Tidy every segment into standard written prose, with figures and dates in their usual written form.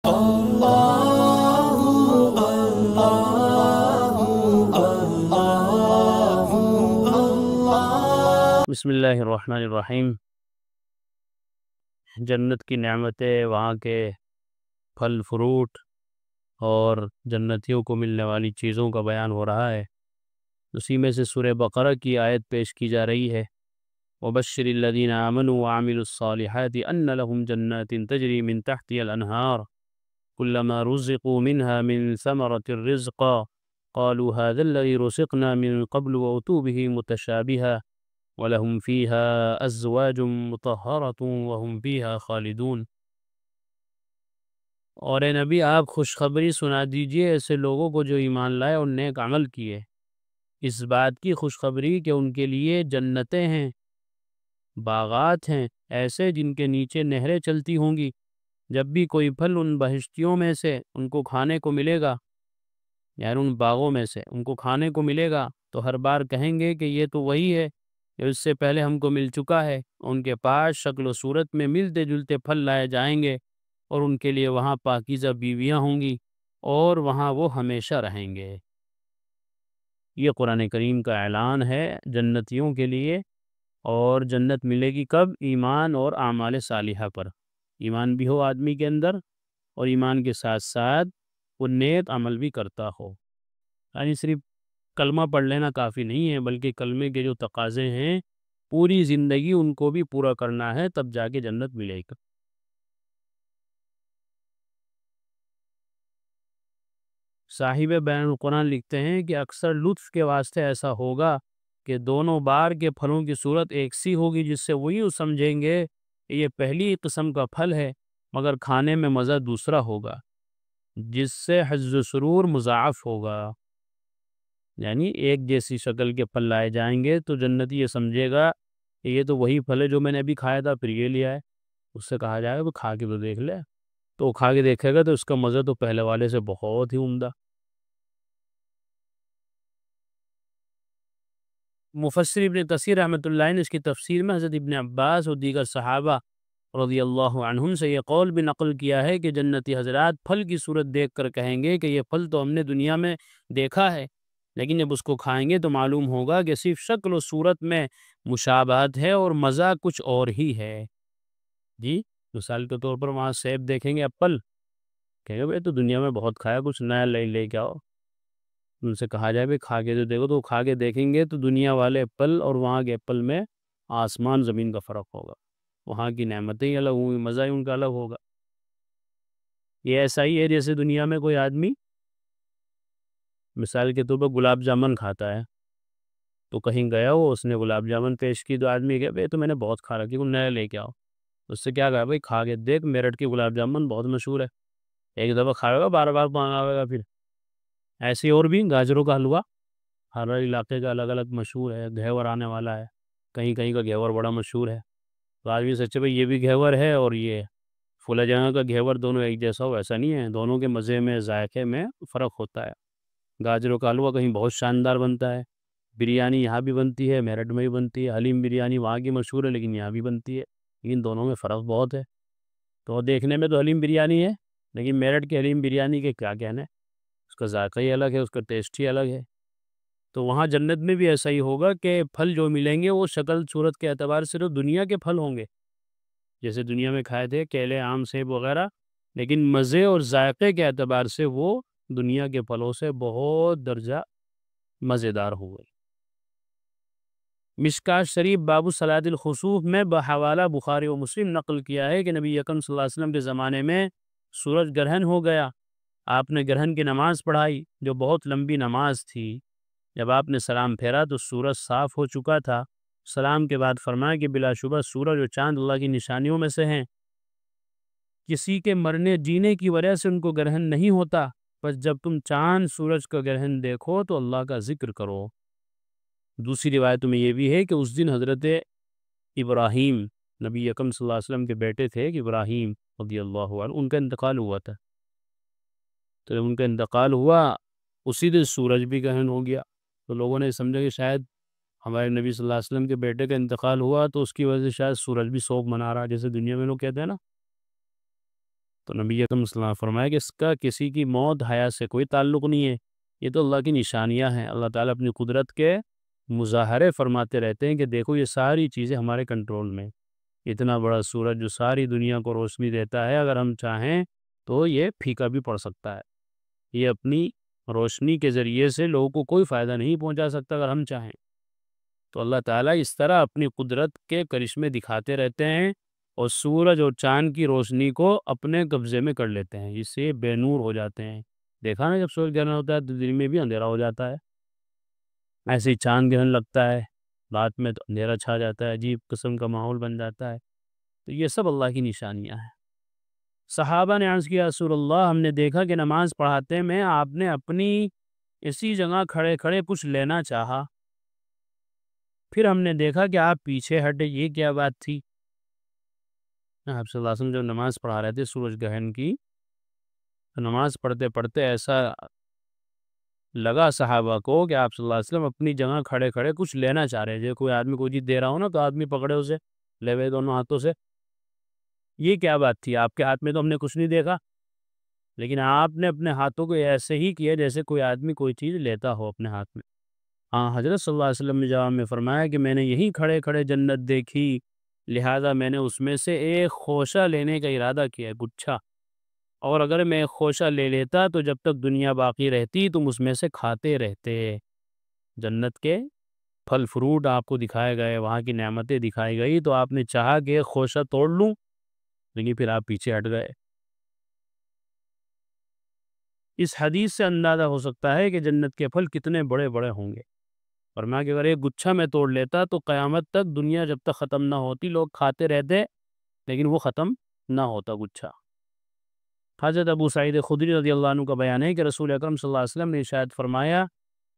بسم اللہ الرحمن الرحیم۔ جنت کی نعمتیں، وہاں کے پھل فروٹ اور جنتیوں کو ملنے والی چیزوں کا بیان ہو رہا ہے۔ اسی میں سے سورہ بقرہ کی آیت پیش کی جا رہی ہے، وَبَشِّرِ الَّذِينَ آمَنُوا وَعَمِلُوا الصَّالِحَاتِ أَنَّ لَهُمْ جَنَّاتٍ تَجْرِي مِن تَحْتِهَا الْأَنْهَارُ كُلَّمَا رُزِقُوا مِنْهَا مِن ثَمَرَةٍ رِزْقًا قَالُوا هَذَا الَّذِي رُزِقْنَا مِن قَبْلُ وَأُتُوا بِهِ مُتَشَابِهًا وَلَهُمْ فِيهَا أَزْوَاجٌ مُطَهَّرَةٌ وَهُمْ فِيهَا خَالِدُونَ۔ اور اے نبی، آپ خوشخبری سنا دیجئے ایسے لوگوں کو جو ایمان لائے اور نیک عمل کیے، اس بات کی خوشخبری کہ ان کے لیے جنتیں ہیں، باغات ہیں ایسے جن کے نیچے نہریں چلتی ہوں گی۔ جب بھی کوئی پھل ان بہشتیوں میں سے ان کو کھانے کو ملے گا، یعنی ان باغوں میں سے ان کو کھانے کو ملے گا، تو ہر بار کہیں گے کہ یہ تو وہی ہے جو اس سے پہلے ہم کو مل چکا ہے۔ ان کے پاس شکل و صورت میں ملتے جلتے پھل لائے جائیں گے، اور ان کے لیے وہاں پاکیزہ بیویاں ہوں گی، اور وہاں وہ ہمیشہ رہیں گے۔ یہ قرآن کریم کا اعلان ہے جنتیوں کے لیے، اور جنت ملے گی کب؟ ایمان اور اعمال صالحہ پر۔ ایمان بھی ہو آدمی کے اندر، اور ایمان کے ساتھ ساتھ وہ نیک عمل بھی کرتا ہو۔ یعنی صرف کلمہ پڑھ لینا کافی نہیں ہے، بلکہ کلمے کے جو تقاضے ہیں پوری زندگی ان کو بھی پورا کرنا ہے، تب جا کے جنت ملے گی۔ صاحب بیان القرآن لکھتے ہیں کہ اکثر لطف کے واسطے ایسا ہوگا کہ دونوں بار کے پھلوں کی صورت ایک سی ہوگی، جس سے وہی سمجھیں گے کہ یہ پہلی قسم کا پھل ہے، مگر کھانے میں مزہ دوسرا ہوگا، جس سے حظ و سرور مضاعف ہوگا۔ یعنی ایک جیسی شکل کے پھل لائے جائیں گے تو جنتی یہ سمجھے گا کہ یہ تو وہی پھل ہے جو میں نے ابھی کھایا تھا، پھر یہ لیا ہے۔ اس سے کہا جائے گا کھا کے تو دیکھ لے، تو کھا کے دیکھے گا تو اس کا مزہ تو پہلے والے سے بہت ہی عمدہ۔ مفسر ابن کثیر رحمۃ اللہ علیہ نے اس کی تفسیر میں حضرت ابن عباس اور دیگر صحابہ رضی اللہ عنہم سے یہ قول بھی نقل کیا ہے کہ جنتی حضرات پھل کی صورت دیکھ کر کہیں گے کہ یہ پھل تو ہم نے دنیا میں دیکھا ہے، لیکن جب اس کو کھائیں گے تو معلوم ہوگا کہ صرف شکل و صورت میں مشابہت ہے اور مزہ کچھ اور ہی ہے۔ جی، مثال کے طور پر وہاں سیب دیکھیں گے، ایپل، کہیں گے بھائی تو دنیا میں بہت کھایا، کچھ نیا لے کے آؤ۔ ان سے کہا جائے بھائی کھا کے تو دیکھو، تو کھا کے دیکھیں گے تو دنیا والے ایپل اور وہاں کے ایپل میں آسمان زمین کا فرق ہوگا۔ وہاں کی نعمتیں ہی الگ ہوں گی، مزہ ہی ان کا الگ ہوگا۔ یہ ایسا ہی ہے جیسے دنیا میں کوئی آدمی مثال کے طور پر گلاب جامن کھاتا ہے، تو کہیں گیا وہ، اس نے گلاب جامن پیش کی تو آدمی کہے بھائی تو میں نے بہت کھا رکھی، کوئی نیا لے کے آؤ۔ اس سے کیا کہا بھائی کھا کے دیکھ، میرٹھ کی گلاب جامن بہت مشہور ہے، ایک دفعہ کھائے گا بار بار مانگے گا۔ پھر ایسے اور بھی گاجروں کا حلوہ ہر علاقے کا الگ الگ مشہور ہے، گھیور آنے والا ہے، کہیں کہیں کا گھیور بڑا مشہور ہے، تو آدمی سوچے بھائی یہ بھی گھیور ہے اور یہ فلاں جگہ کا گھیور دونوں ایک جیسا ہو، ایسا نہیں ہے، دونوں کے مزے میں ذائقے میں فرق ہوتا ہے۔ گاجروں کا حلوہ کہیں بہت شاندار بنتا ہے، بریانی یہاں بھی بنتی ہے، میرٹھ میں بھی بنتی ہے، حلیم بریانی وہاں کی مشہور ہے لیکن یہاں بھی بنتی ہے، لیکن دونوں میں فرق بہت ہے۔ تو دیکھنے میں تو حلیم بریانی ہے، لیکن میرٹھ کے حلیم بریانی کے کیا کہنے، اس کا ذائقہ ہی الگ ہے، اس کا ٹیسٹ ہی الگ ہے۔ تو وہاں جنت میں بھی ایسا ہی ہوگا کہ پھل جو ملیں گے وہ شکل صورت کے اعتبار سے تو دنیا کے پھل ہوں گے، جیسے دنیا میں کھائے تھے کیلے، آم، سیب وغیرہ، لیکن مزے اور ذائقے کے اعتبار سے وہ دنیا کے پھلوں سے بہت درجہ مزیدار ہوئے۔ مشکوٰۃ شریف باب صلاۃ الخسوف میں بحوالہ بخاری و مسلم نقل کیا ہے کہ نبی اکرم صلی اللہ علیہ وسلم کے زمانے میں سورج گرہن ہو گیا، آپ نے گرہن کی نماز پڑھائی جو بہت لمبی نماز تھی۔ جب آپ نے سلام پھیرا تو سورج صاف ہو چکا تھا۔ سلام کے بعد فرمایا کہ بلا شبہ سورج اور چاند اللہ کی نشانیوں میں سے ہیں، کسی کے مرنے جینے کی وجہ سے ان کو گرہن نہیں ہوتا، بس جب تم چاند سورج کا گرہن دیکھو تو اللہ کا ذکر کرو۔ دوسری روایت میں یہ بھی ہے کہ اس دن حضرت ابراہیم، نبی اکرم صلی اللہ علیہ وسلم کے بیٹے تھے کہ ابراہیم رضی اللہ عنہ، ان کا انتقال ہوا تھا، تو جب ان کا انتقال ہوا اسی دن سورج بھی گرہن ہو گیا، تو لوگوں نے سمجھا کہ شاید ہمارے نبی صلی اللہ علیہ وسلم کے بیٹے کا انتقال ہوا تو اس کی وجہ سے شاید سورج بھی سوگ منا رہا، جیسے دنیا میں لوگ کہتے ہیں نا تو نبی اکرم صلی اللہ علیہ وسلم فرمایا کہ اس کا کسی کی موت حیات سے کوئی تعلق نہیں ہے، یہ تو اللہ کی نشانیاں ہیں۔ اللہ تعالیٰ اپنی قدرت کے مظاہرے فرماتے رہتے ہیں کہ دیکھو یہ ساری چیزیں ہمارے کنٹرول میں۔ اتنا بڑا سورج جو ساری دنیا کو روشنی دیتا ہے، اگر ہم چاہیں تو یہ پھیکا بھی پڑ سکتا ہے۔ یہ اپنی روشنی کے ذریعے سے لوگوں کو کوئی فائدہ نہیں پہنچا سکتا اگر ہم چاہیں۔ تو اللہ تعالیٰ اس طرح اپنی قدرت کے کرشمے دکھاتے رہتے ہیں اور سورج اور چاند کی روشنی کو اپنے قبضے میں کر لیتے ہیں، اس سے بے نور ہو جاتے ہیں۔ دیکھا نا، جب سورج گرہن ہوتا ہے تو دن میں بھی اندھیرا ہو جاتا ہے، ایسے ہی چاند گرہن لگتا ہے رات میں تو اندھیرا چھا جاتا ہے، عجیب قسم کا ماحول بن جاتا ہے۔ تو یہ سب اللہ کی نشانیاں ہیں۔ صحابہ نے عرض کیا رسول اللہ، ہم نے دیکھا کہ نماز پڑھاتے میں آپ نے اپنی اسی جگہ کھڑے کھڑے کچھ لینا چاہا، پھر ہم نے دیکھا کہ آپ پیچھے ہٹے، یہ کیا بات تھی؟ آپ صلی اللہ علیہ وسلم جب نماز پڑھا رہے تھے سورج گرہن کی، تو نماز پڑھتے پڑھتے ایسا لگا صحابہ کو کہ آپ صلی اللہ علیہ وسلم اپنی جگہ کھڑے کھڑے کچھ لینا چاہ رہے ہیں۔ کوئی آدمی کوئی چیز دے رہا ہو نا تو آدمی پکڑے اسے، لے وے دونوں ہاتھوں سے، یہ کیا بات تھی؟ آپ کے ہاتھ میں تو ہم نے کچھ نہیں دیکھا، لیکن آپ نے اپنے ہاتھوں کو ایسے ہی کیا جیسے کوئی آدمی کوئی چیز لیتا ہو اپنے ہاتھ میں۔ ہاں، حضرت صلی اللہ علیہ وسلم نے جواب میں فرمایا کہ میں نے یہی کھڑے کھڑے جنت دیکھی، لہذا میں نے اس میں سے ایک خوشہ لینے کا ارادہ کیا ہے، گچھا، اور اگر میں ایک خوشہ لے لیتا تو جب تک دنیا باقی رہتی تم اس میں سے کھاتے رہتے۔ جنت کے پھل فروٹ آپ کو دکھائے گئے، وہاں کی نعمتیں دکھائی گئی، تو آپ نے چاہا کہ ایک خوشہ توڑ لوں، لیکن پھر آپ پیچھے ہٹ گئے۔ اس حدیث سے اندازہ ہو سکتا ہے کہ جنت کے پھل کتنے بڑے بڑے ہوں گے، فرمایا کہ اگر ایک گچھا میں توڑ لیتا تو قیامت تک دنیا جب تک ختم نہ ہوتی لوگ کھاتے رہتے، لیکن وہ ختم نہ ہوتا گچھا۔ حضرت ابو سعید خدری رضی اللہ عنہ کا بیان ہے کہ رسول اکرم صلی اللہ علیہ وسلم نے ارشاد فرمایا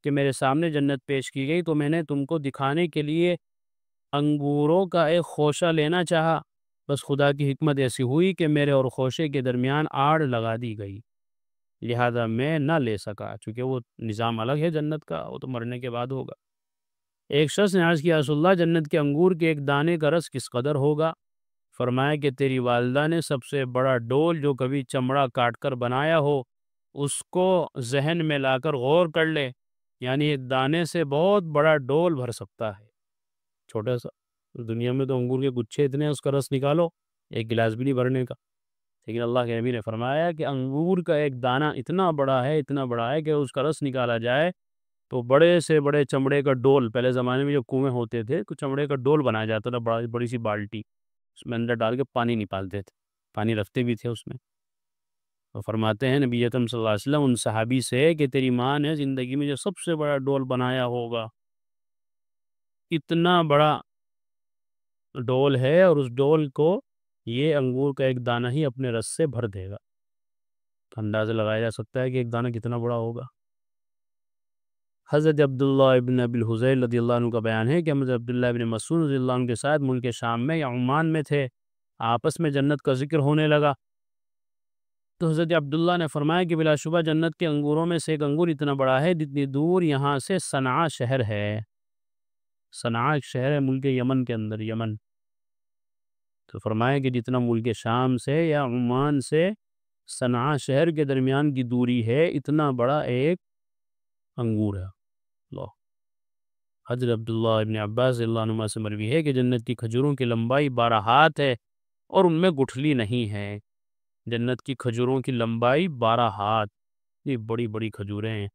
کہ میرے سامنے جنت پیش کی گئی تو میں نے تم کو دکھانے کے لیے انگوروں کا ایک خوشہ لینا چاہا، بس خدا کی حکمت ایسی ہوئی کہ میرے اور خوشے کے درمیان آڑ لگا دی گئی، لہذا میں نہ لے سکا، چونکہ وہ نظام الگ ہے جنت کا، وہ تو مرنے کے بعد ہوگا۔ ایک شخص نے عرض کیا رسول اللہ، جنت کے انگور کے ایک دانے کا رس کس قدر ہوگا؟ فرمایا کہ تیری والدہ نے سب سے بڑا ڈول جو کبھی چمڑا کاٹ کر بنایا ہو اس کو ذہن میں لا کر غور کر لے، یعنی ایک دانے سے بہت بڑا ڈول بھر سکتا ہے، چھوٹا سا۔ دنیا میں تو انگور کے گچھے اتنے ہیں، اس کا رس نکالو ایک گلاس بھی نہیں بھرنے کا، لیکن اللہ کے نبی نے فرمایا کہ انگور کا ایک دانہ اتنا بڑا ہے کہ اس کا رس نکالا جائے تو بڑے سے بڑے چمڑے کا ڈول، پہلے زمانے میں جو کنویں ہوتے تھے تو چمڑے کا ڈول بنایا جاتا تھا، بڑی سی بالٹی، اس میں اندر ڈال کے پانی نکالتے تھے، پانی رکھتے بھی تھے اس میں۔ تو فرماتے ہیں نبی اکرم صلی اللہ علیہ وسلم ان صحابی سے کہ تیری ماں نے زندگی میں جو سب سے بڑا ڈول بنایا ہوگا، اتنا بڑا ڈول ہے، اور اس ڈول کو یہ انگور کا ایک دانہ ہی اپنے رس سے بھر دے گا، تو اندازہ لگایا جا سکتا ہے کہ ایک دانہ کتنا بڑا ہوگا۔ حضرت عبداللہ ابن ابی الحذیل رضی اللہ عنہ کا بیان ہے کہ حضرت عبداللہ ابن مسعود رضی اللہ عنہ کے ساتھ ملک شام میں یا عمان میں تھے، آپس میں جنت کا ذکر ہونے لگا، تو حضرت عبداللہ نے فرمایا کہ بلا شبہ جنت کے انگوروں میں سے ایک انگور اتنا بڑا ہے جتنی دور یہاں سے صنعاء شہر ہے۔ صنعاء ایک شہر ہے ملک یمن کے اندر، یمن، تو فرمایا کہ جتنا ملک شام سے یا عمان سے صنعاء شہر کے درمیان کی دوری ہے، اتنا بڑا ایک انگور ہے۔ اللہ، حضرت عبداللہ ابن عباس رضی اللہ عنہما سے مروی ہے کہ جنت کی کھجوروں کی لمبائی 12 ہاتھ ہے اور ان میں گٹھلی نہیں ہے۔ جنت کی کھجوروں کی لمبائی 12 ہاتھ، یہ بڑی بڑی کھجوریں ہیں۔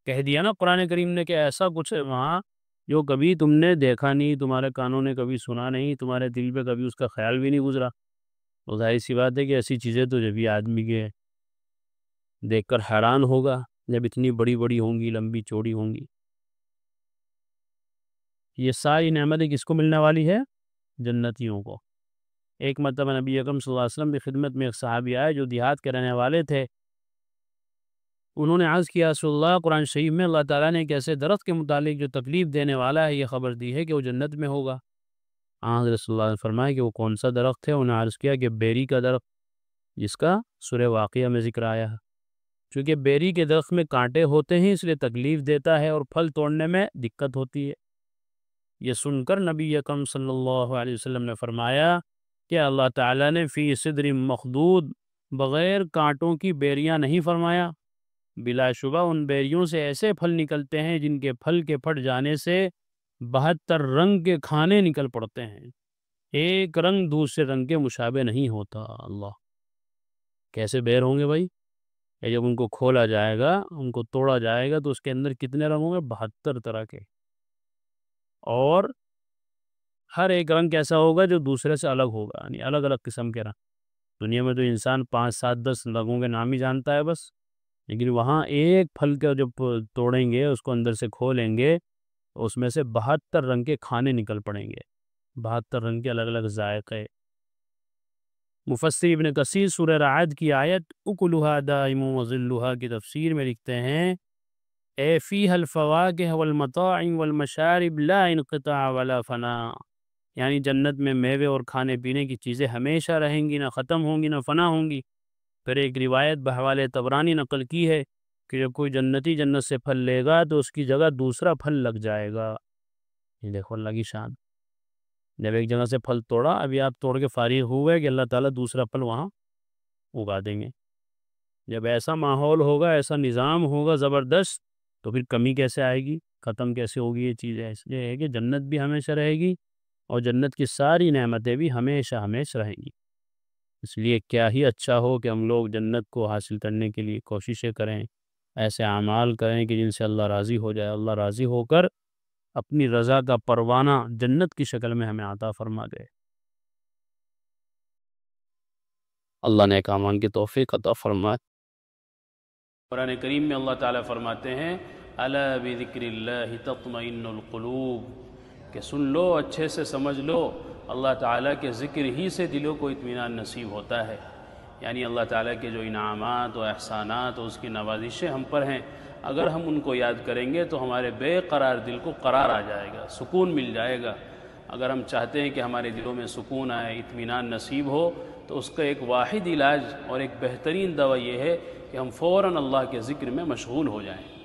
کہہ دیا نا قرآن کریم نے کہ ایسا کچھ ہے وہاں جو کبھی تم نے دیکھا نہیں، تمہارے کانوں نے کبھی سنا نہیں، تمہارے دل پہ کبھی اس کا خیال بھی نہیں گزرا۔ تو ظاہر سی بات ہے کہ ایسی چیزیں تو جب بھی آدمی کے دیکھ کر حیران ہوگا، جب اتنی بڑی بڑی ہوں گی، لمبی چوڑی ہوں گی۔ یہ ساری نعمتیں کس کو ملنے والی ہے؟ جنتیوں کو۔ ایک مرتبہ نبی اکرم صلی اللہ علیہ وسلم کی خدمت میں ایک صحابی آئے جو دیہات کے رہنے والے تھے، انہوں نے عرض کیا رسول اللہ، قرآن شریف میں اللہ تعالیٰ نے ایک ایسے درخت کے متعلق جو تکلیف دینے والا ہے یہ خبر دی ہے کہ وہ جنت میں ہوگا۔ حضرت رسول اللہ نے فرمایا کہ وہ کون سا درخت ہے؟ انہوں نے عرض کیا کہ بیری کا درخت، جس کا سورہ واقعہ میں ذکر آیا ہے۔ چونکہ بیری کے درخت میں کانٹے ہوتے ہیں اس لیے تکلیف دیتا ہے اور پھل توڑنے میں دقت ہوتی ہے۔ یہ سن کر نبی اکرم صلی اللہ علیہ وسلم نے فرمایا کہ اللہ تعالیٰ نے فی صدر مخدود بغیر کانٹوں کی بیریاں نہیں فرمایا، بلا شبہ ان بیریوں سے ایسے پھل نکلتے ہیں جن کے پھل کے پھٹ جانے سے 72 رنگ کے کھانے نکل پڑتے ہیں، ایک رنگ دوسرے رنگ کے مشابہ نہیں ہوتا۔ اللہ، کیسے بیر ہوں گے بھائی؟ یہ جب ان کو کھولا جائے گا، ان کو توڑا جائے گا تو اس کے اندر کتنے رنگ ہوں گے؟ 72 طرح کے، اور ہر ایک رنگ کیسا ہوگا؟ جو دوسرے سے الگ ہوگا، یعنی الگ الگ قسم کے رنگ۔ دنیا میں تو انسان 5 7 10 رنگوں کے نام ہی جانتا ہے بس، لیکن وہاں ایک پھل کا جب توڑیں گے، اس کو اندر سے کھولیں گے، اس میں سے 72 رنگ کے کھانے نکل پڑیں گے، 72 رنگ کے الگ الگ ذائقے۔ مفسر ابن کثیر سورہ رعد کی آیت اکلھا دائم وظلھا کی تفسیر میں لکھتے ہیں اے فیھا الفواکہ والمطاعم والمشارب لا انقطاع ولا فناء، یعنی جنت میں میوے اور کھانے پینے کی چیزیں ہمیشہ رہیں گی، نہ ختم ہوں گی نہ فنا ہوں گی۔ پھر ایک روایت بحوالِ طبرانی نقل کی ہے کہ جب کوئی جنتی جنت سے پھل لے گا تو اس کی جگہ دوسرا پھل لگ جائے گا۔ یہ دیکھو اللہ کی شان، جب ایک جگہ سے پھل توڑا، ابھی آپ توڑ کے فارغ ہوئے کہ اللہ تعالیٰ دوسرا پھل وہاں اگا دیں گے۔ جب ایسا ماحول ہوگا، ایسا نظام ہوگا زبردست، تو پھر کمی کیسے آئے گی، ختم کیسے ہوگی یہ چیز؟ ہے اس لیے ہے کہ جنت بھی ہمیشہ رہے گی اور جنت کی ساری نعمتیں بھی ہمیشہ ہمیشہ رہیں گی۔ اس لیے کیا ہی اچھا ہو کہ ہم لوگ جنت کو حاصل کرنے کے لیے کوششیں کریں، ایسے اعمال کریں کہ جن سے اللہ راضی ہو جائے، اللہ راضی ہو کر اپنی رضا کا پروانہ جنت کی شکل میں ہمیں عطا فرما دے۔ اللہ نیک اعمال کی توفیق عطا فرمائے۔ قرآن کریم میں اللہ تعالیٰ فرماتے ہیں الا بذکر اللہ تطمئن القلوب، کہ سن لو، اچھے سے سمجھ لو، اللہ تعالیٰ کے ذکر ہی سے دلوں کو اطمینان نصیب ہوتا ہے۔ یعنی اللہ تعالیٰ کے جو انعامات و احسانات و اس کی نوازشیں ہم پر ہیں، اگر ہم ان کو یاد کریں گے تو ہمارے بے قرار دل کو قرار آ جائے گا، سکون مل جائے گا۔ اگر ہم چاہتے ہیں کہ ہمارے دلوں میں سکون آئے، اطمینان نصیب ہو، تو اس کا ایک واحد علاج اور ایک بہترین دوا یہ ہے کہ ہم فوراً اللہ کے ذکر میں مشغول ہو جائیں۔